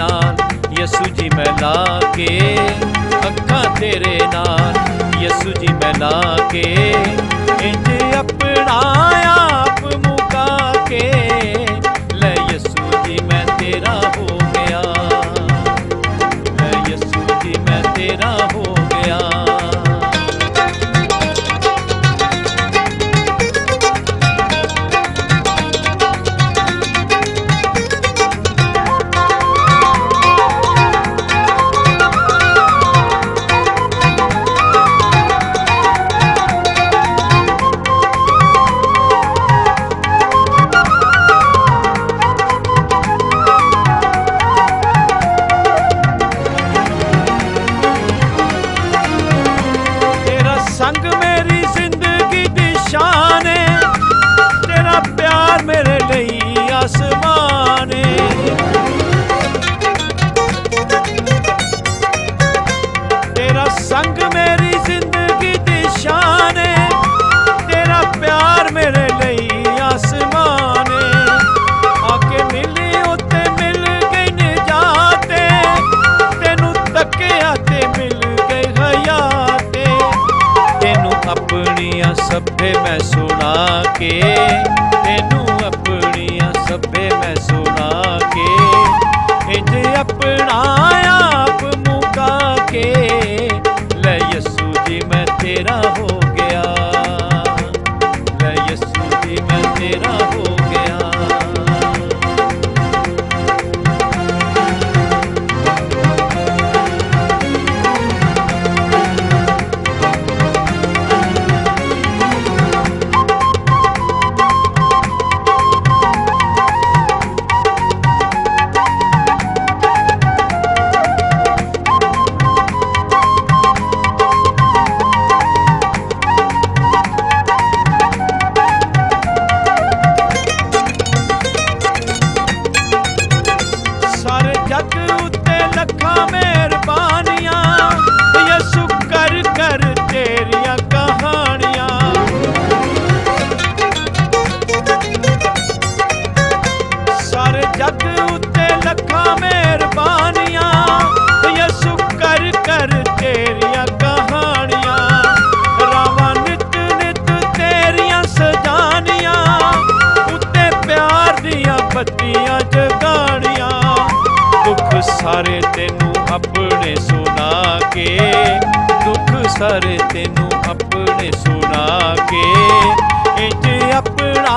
नाल यसू जी मैं ला के अखां तेरे नाल यसू जी मैं ला के इंज अपना आप मुका के ले यसू जी मैं तेरा हो गया, ले यसू जी मैं तेरा हो गया। संग मेरी जिंदगी दी शान है, तेरा प्यार मेरे लिए आसमान है। तेरा संग मेरी जिंदगी दी शान है, तेरा प्यार मेरे लिए आसमान है। आके मिली उत्ते मिल गई निजाते, तेनू तकिया ते मिल गई हयाते। तेनू अपनियां सभे मैं सुना के, तेनू अपनियां सभे मैं सुना के इंज अपना आप मुका के ले यसू जी मैं तेरा हो गया, ले यसू जी मैं तेरा हो गया। जग उत्ते लखां मेहरबानियां यसू कर कर तेरियां कहानियां। सारे जग उत्ते लखां मेहरबानियां यसू कर कर तेरियां कहानियां। रावां नित नित तेरियां सजानियां, उत्ते प्यार दियां बत्तियां जगानियां। दुख सारे तेनू अपने सुना के, दुख सारे तेनू अपने सुना के इंज अपना